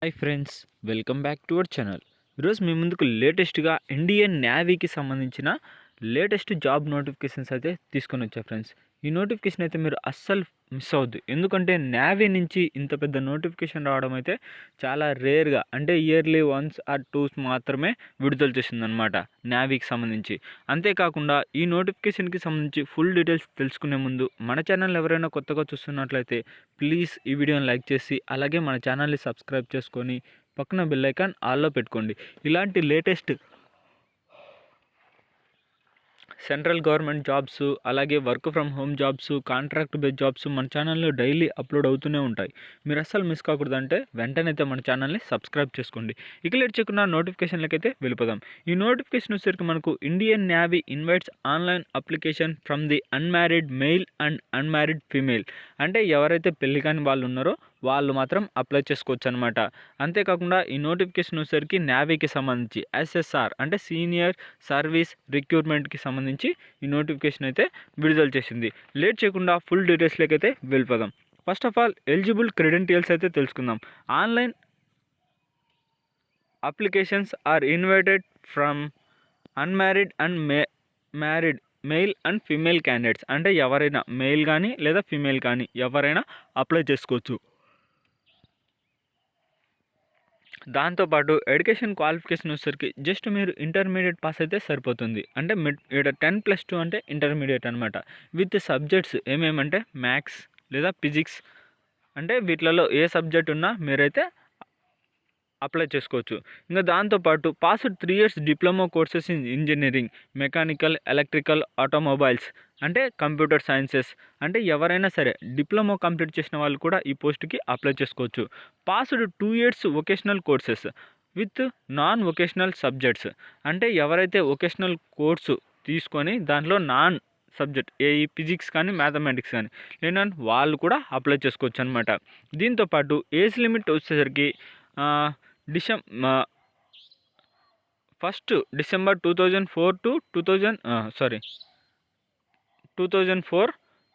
Hi friends, welcome back to our channel. ఈరోజు మీ ముందుకు లేటెస్ట్గా ఇండియన్ నేవీకి సంబంధించిన లేటెస్ట్ జాబ్ నోటిఫికేషన్స్ అయితే తీసుకొని వచ్చా ఫ్రెండ్స్. ఈ నోటిఫికేషన్ అయితే మీరు అస్సలు మిస్ అవ్వద్దు. ఎందుకంటే నేవీ నుంచి ఇంత పెద్ద నోటిఫికేషన్ రావడం అయితే చాలా రేర్గా, అంటే ఇయర్లీ వన్స్ ఆర్ టూస్ మాత్రమే విడుదల చేస్తుందన్నమాట నేవీకి సంబంధించి. అంతేకాకుండా ఈ నోటిఫికేషన్కి సంబంధించి ఫుల్ డీటెయిల్స్ తెలుసుకునే ముందు మన ఛానల్ ఎవరైనా కొత్తగా చూస్తున్నట్లయితే ప్లీజ్ ఈ వీడియోని లైక్ చేసి అలాగే మన ఛానల్ని సబ్స్క్రైబ్ చేసుకొని పక్కన బెల్ ఐకాన్ ఆల్లో పెట్టుకోండి. ఇలాంటి లేటెస్ట్ సెంట్రల్ గవర్నమెంట్ జాబ్స్, అలాగే work from home jobs, contract base jobs మన ఛానల్లో డైలీ అప్లోడ్ అవుతూనే ఉంటాయి. మీరు అస్సలు మిస్ కాకూడదంటే వెంటనే అయితే మన ఛానల్ని సబ్స్క్రైబ్ చేసుకోండి. ఇక లేట్ చేయకుండా నోటిఫికేషన్లకి అయితే వెళ్ళిపోదాం. ఈ నోటిఫికేషన్ వచ్చేసరికి మనకు Indian navy invites online application from the unmarried male and unmarried female. అంటే ఎవరైతే పెళ్లి కాని వాళ్ళు ఉన్నారో వాళ్ళు మాత్రం అప్లై చేసుకోవచ్చు అనమాట. అంతేకాకుండా ఈ నోటిఫికేషన్ వచ్చేసరికి నేవీకి సంబంధించి ఎస్ఎస్ఆర్ అంటే సీనియర్ సర్వీస్ రిక్రూట్మెంట్కి సంబంధించి ఈ నోటిఫికేషన్ అయితే విడుదల చేసింది. లేట్ చేయకుండా ఫుల్ డీటెయిల్స్లోకి అయితే వెళ్ళిపోదాం. First of all eligible credentials అయితే తెలుసుకుందాం. Online applications are invited from unmarried and married male and female candidates. అంటే ఎవరైనా మెయిల్ కానీ లేదా ఫీమేల్ కానీ ఎవరైనా అప్లై చేసుకోవచ్చు. దాంతోపాటు ఎడ్యుకేషన్ క్వాలిఫికేషన్ వచ్చేసరికి జస్ట్ మీరు ఇంటర్మీడియట్ పాస్ అయితే సరిపోతుంది. అంటే ఇక్కడ 10+2 అంటే ఇంటర్మీడియట్ అనమాట. విత్ సబ్జెక్ట్స్ ఏమేమంటే మ్యాథ్స్ లేదా ఫిజిక్స్, అంటే వీటిలలో ఏ సబ్జెక్ట్ ఉన్నా మీరైతే అప్లై చేసుకోవచ్చు. ఇంకా దాంతోపాటు passed 3 years diploma courses in engineering, mechanical, electrical, automobiles, అంటే కంప్యూటర్ సైన్సెస్. అంటే ఎవరైనా సరే డిప్లొమా కంప్లీట్ చేసిన వాళ్ళు కూడా ఈ పోస్ట్కి అప్లై చేసుకోవచ్చు. Passed 2 years vocational courses with non vocational subjects. అంటే ఎవరైతే వొకేషనల్ కోర్సు తీసుకొని దాంట్లో నాన్ సబ్జెక్ట్ ఏ ఫిజిక్స్ కానీ మ్యాథమెటిక్స్ కానీ లేని వాళ్ళు కూడా అప్లై చేసుకోవచ్చు అనమాట. దీంతోపాటు ఏజ్ లిమిట్ వచ్చేసరికి December 2004 to 2004,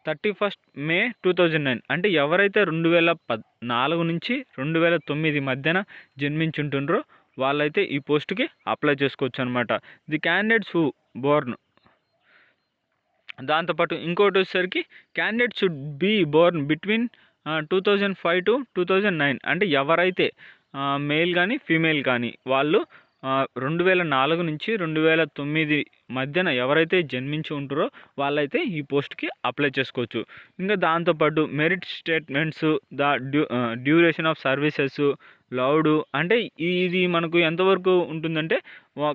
31st May 2009. అంటే ఎవరైతే 2014 నుంచి 2009 మధ్యన జన్మించుంటుండ్రో వాళ్ళైతే ఈ పోస్ట్కి అప్లై చేసుకోవచ్చు అనమాట. The candidates who born. దాంతోపాటు ఇంకోటి వచ్చేసరికి candidate should be born between 2005 to 2009. అంటే ఎవరైతే మేల్ కానీ ఫీమేల్ కానీ వాళ్ళు 2004 నుంచి 2009 మధ్యన ఎవరైతే జన్మించి ఉంటారో వాళ్ళైతే ఈ పోస్ట్కి అప్లై చేసుకోవచ్చు. ఇంకా దాంతోపాటు merit statements, duration of services, loud. అంటే ఇది మనకు ఎంతవరకు ఉంటుందంటే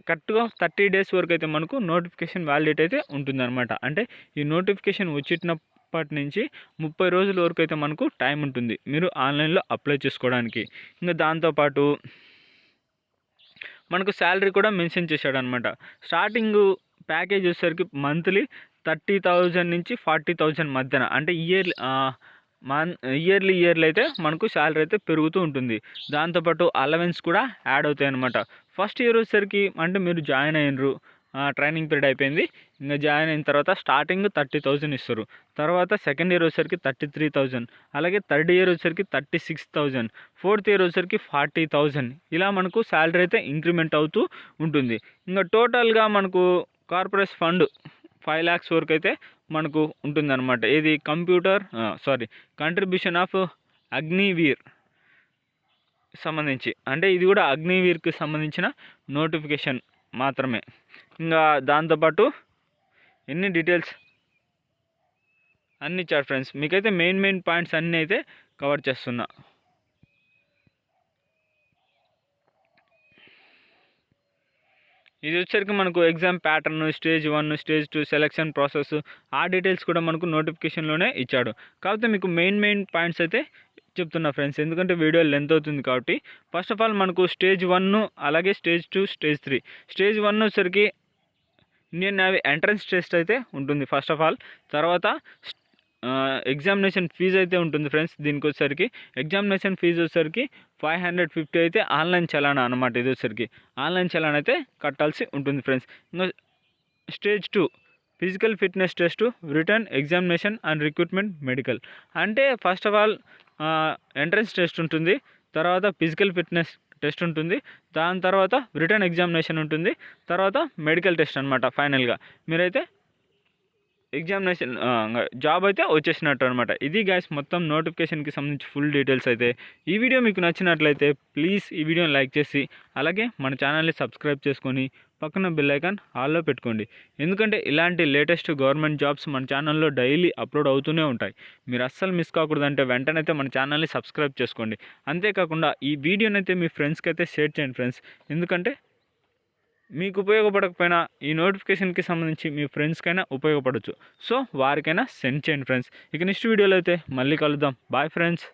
కరెక్ట్గా 30 days వరకు అయితే మనకు నోటిఫికేషన్ వ్యాలిడేట్ అయితే ఉంటుందన్నమాట. అంటే ఈ నోటిఫికేషన్ వచ్చినప్పటి నుంచి 30 రోజుల వరకు అయితే మనకు టైం ఉంటుంది మీరు ఆన్లైన్లో అప్లై చేసుకోవడానికి. ఇంకా దాంతోపాటు మనకు శాలరీ కూడా మెన్షన్ చేశాడు అనమాట. స్టార్టింగ్ ప్యాకేజ్ వచ్చేసరికి మంత్లీ 30,000 నుంచి 40,000 మధ్యన. అంటే ఇయర్లీ అయితే మనకు శాలరీ అయితే పెరుగుతూ ఉంటుంది. దాంతోపాటు అలవెన్స్ కూడా యాడ్ అవుతాయి అనమాట. ఫస్ట్ ఇయర్ వచ్చేసరికి అంటే మీరు జాయిన్ అయినరు, ట్రైనింగ్ పీరియడ్ అయిపోయింది, ఇంకా జాయిన్ అయిన తర్వాత స్టార్టింగ్ 30,000 ఇస్తారు. తర్వాత సెకండ్ ఇయర్ వచ్చేసరికి 33,000, అలాగే థర్డ్ ఇయర్ వచ్చేసరికి 36,000, ఫోర్త్ ఇయర్ వచ్చేసరికి 40,000. ఇలా మనకు శాలరీ అయితే ఇంక్రిమెంట్ అవుతూ ఉంటుంది. ఇంకా టోటల్గా మనకు కార్పొరేట్ ఫండ్ 5 lakhs వరకు అయితే మనకు ఉంటుందన్నమాట. ఇది కంట్రిబ్యూషన్ ఆఫ్ అగ్నివీర్ సంబంధించి. అంటే ఇది కూడా అగ్నివీర్కి సంబంధించిన నోటిఫికేషన్ మాత్రమే. ఇంకా దాంతోపాటు ఎన్ని డీటెయిల్స్ అన్ని ఇచ్చారు ఫ్రెండ్స్. మీకైతే మెయిన్ పాయింట్స్ అన్నీ అయితే కవర్ చేస్తున్నా. ఇది వచ్చేసరికి మనకు exam pattern, stage 1, stage 2, selection process, ఆ డీటెయిల్స్ కూడా మనకు నోటిఫికేషన్లోనే ఇచ్చాడు. కాకపోతే మీకు మెయిన్ పాయింట్స్ అయితే చెప్తున్నా ఫ్రెండ్స్, ఎందుకంటే వీడియో లెంత్ అవుతుంది కాబట్టి. ఫస్ట్ ఆఫ్ ఆల్ మనకు స్టేజ్ 1, అలాగే స్టేజ్ 2, స్టేజ్ 3. స్టేజ్ 1 వచ్చేసరికి ఇండియన్ నేవీ ఎంట్రన్స్ టెస్ట్ అయితే ఉంటుంది ఫస్ట్ ఆఫ్ ఆల్. తర్వాత ఎగ్జామినేషన్ ఫీజు అయితే ఉంటుంది ఫ్రెండ్స్. దీనికి వచ్చేసరికి ఎగ్జామినేషన్ ఫీజు వచ్చేసరికి 550 అయితే ఆన్లైన్ చలానా అనమాట. ఇది వచ్చేసరికి ఆన్లైన్ చలానా అయితే కట్టాల్సి ఉంటుంది ఫ్రెండ్స్. ఇంకా stage 2 physical fitness test, written examination and recruitment medical. అంటే first of all entrance test ఉంటుంది, తర్వాత ఫిజికల్ ఫిట్నెస్ టెస్ట్ ఉంటుంది, దాని తర్వాత రిటర్న్ ఎగ్జామినేషన్ ఉంటుంది, తర్వాత మెడికల్ టెస్ట్ అనమాట. ఫైనల్గా మీరైతే ఎగ్జామినేషన్ జాబ్ అయితే వచ్చేసినట్టు అనమాట. ఇది గైస్ మొత్తం నోటిఫికేషన్కి సంబంధించి ఫుల్ డీటెయిల్స్ అయితే. ఈ వీడియో మీకు నచ్చినట్లయితే ప్లీజ్ ఈ వీడియోని లైక్ చేసి అలాగే మన ఛానల్ని సబ్స్క్రైబ్ చేసుకొని పక్కన బెల్ ఐకాన్ ఆల్లో పెట్టుకోండి. ఎందుకంటే ఇలాంటి లేటెస్ట్ గవర్నమెంట్ జాబ్స్ మన ఛానల్లో డైలీ అప్లోడ్ అవుతూనే ఉంటాయి. మీరు అస్సలు మిస్ కాకూడదంటే వెంటనే అయితే మన ఛానల్ని సబ్స్క్రైబ్ చేసుకోండి. అంతేకాకుండా ఈ వీడియోని అయితే మీ ఫ్రెండ్స్కి అయితే షేర్ చేయండి ఫ్రెండ్స్. ఎందుకంటే మీకు ఉపయోగపడకపోయినా ఈ నోటిఫికేషన్కి సంబంధించి మీ ఫ్రెండ్స్కైనా ఉపయోగపడవచ్చు. సో వారికైనా సెండ్ చేయండి ఫ్రెండ్స్. ఇక నెక్స్ట్ వీడియోలో అయితే మళ్ళీ కలుద్దాం. Bye friends.